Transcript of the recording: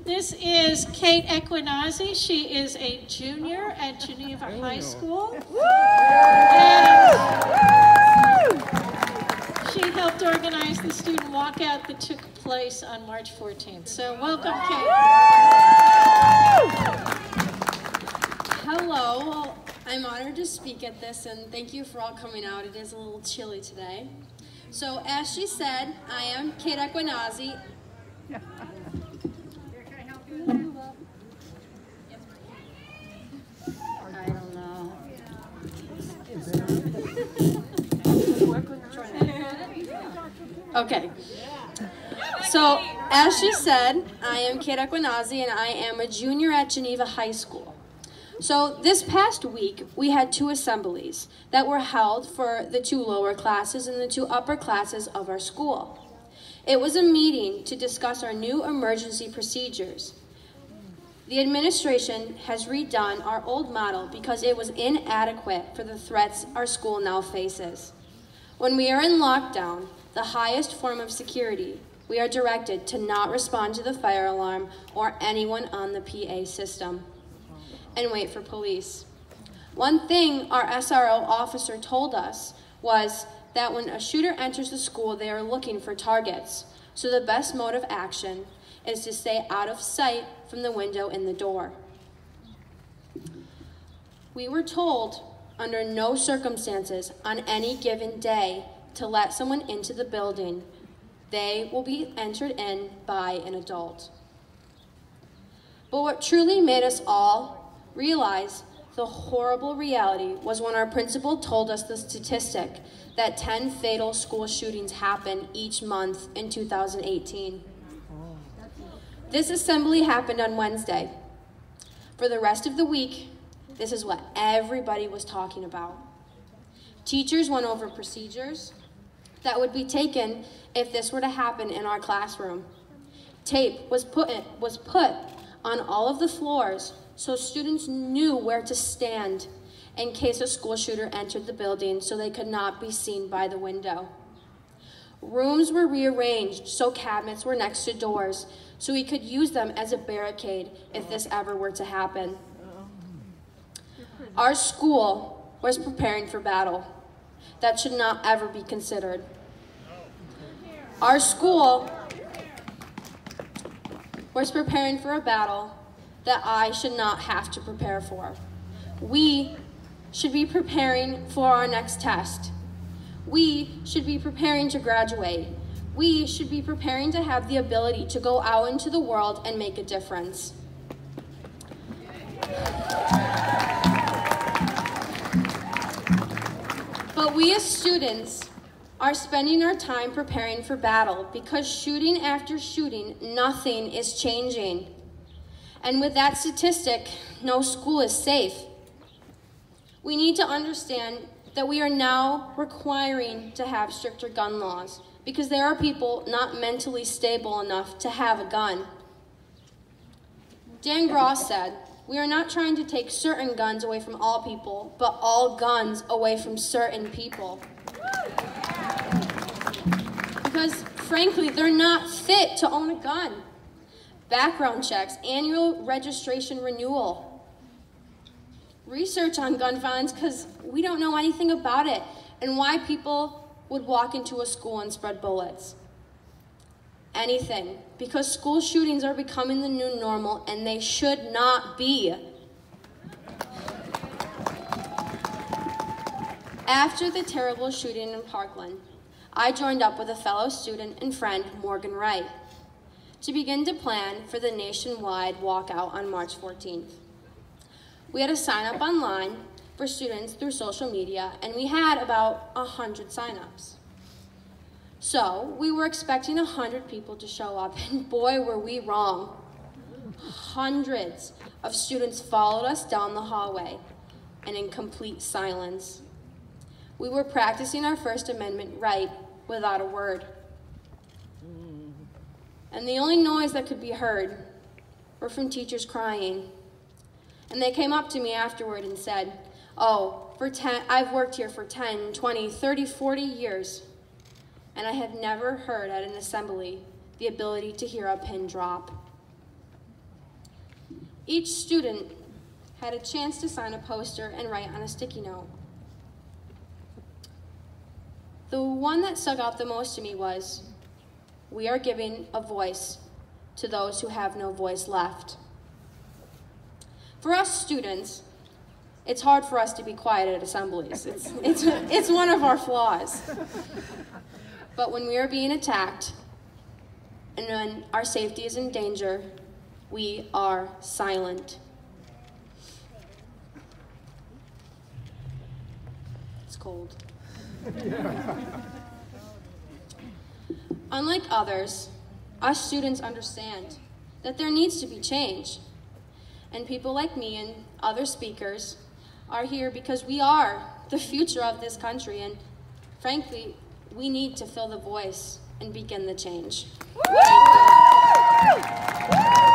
This is Kate Equinozzi. She is a junior at Geneva High School. And she helped organize the student walkout that took place on March 14th. So welcome, Kate. Hello. I'm honored to speak at this, and thank you for all coming out. It is a little chilly today. So, as she said, I am Kate Equinozzi. I don't know. Okay. So, as she said, I am Kate Equinozzi, and I am a junior at Geneva High School. So this past week, we had 2 assemblies that were held for the 2 lower classes and the 2 upper classes of our school. It was a meeting to discuss our new emergency procedures. The administration has redone our old model because it was inadequate for the threats our school now faces. When we are in lockdown, the highest form of security, we are directed to not respond to the fire alarm or anyone on the PA system, and wait for police. One thing our SRO officer told us was that when a shooter enters the school, they are looking for targets. So the best mode of action is to stay out of sight from the window in the door. We were told under no circumstances on any given day to let someone into the building. They will be entered in by an adult. But what truly made us all realize the horrible reality was when our principal told us the statistic that 10 fatal school shootings happen each month in 2018. This assembly happened on Wednesday. For the rest of the week, this is what everybody was talking about. Teachers went over procedures that would be taken if this were to happen in our classroom. Tape was put on all of the floors so students knew where to stand in case a school shooter entered the building so they could not be seen by the window. Rooms were rearranged so cabinets were next to doors so we could use them as a barricade if this ever were to happen. Our school was preparing for battle. That should not ever be considered. Our school was preparing for a battle that I should not have to prepare for. We should be preparing for our next test. We should be preparing to graduate. We should be preparing to have the ability to go out into the world and make a difference. But we as students are spending our time preparing for battle because shooting after shooting, nothing is changing. And with that statistic, no school is safe. We need to understand that we are now requiring to have stricter gun laws because there are people not mentally stable enough to have a gun. Dan Gross said, "We are not trying to take certain guns away from all people, but all guns away from certain people." Because frankly, they're not fit to own a gun. Background checks, annual registration renewal, research on gun violence because we don't know anything about it and why people would walk into a school and spread bullets. Anything, because school shootings are becoming the new normal and they should not be. After the terrible shooting in Parkland, I joined up with a fellow student and friend, Morgan Wright, to begin to plan for the nationwide walkout on March 14th. We had a sign up online for students through social media, and we had about 100 signups. So we were expecting 100 people to show up, and boy, were we wrong. Hundreds of students followed us down the hallway, and in complete silence. We were practicing our First Amendment right without a word. And the only noise that could be heard were from teachers crying. And they came up to me afterward and said, "Oh, I've worked here for 10, 20, 30, 40 years, and I have never heard at an assembly the ability to hear a pin drop." Each student had a chance to sign a poster and write on a sticky note. The one that stuck out the most to me was, "We are giving a voice to those who have no voice left." For us students, it's hard for us to be quiet at assemblies. It's one of our flaws. But when we are being attacked and when our safety is in danger, we are silent. It's cold. Unlike others, us students understand that there needs to be change. And people like me and other speakers are here because we are the future of this country, and frankly, we need to fill the voice and begin the change. Thank you.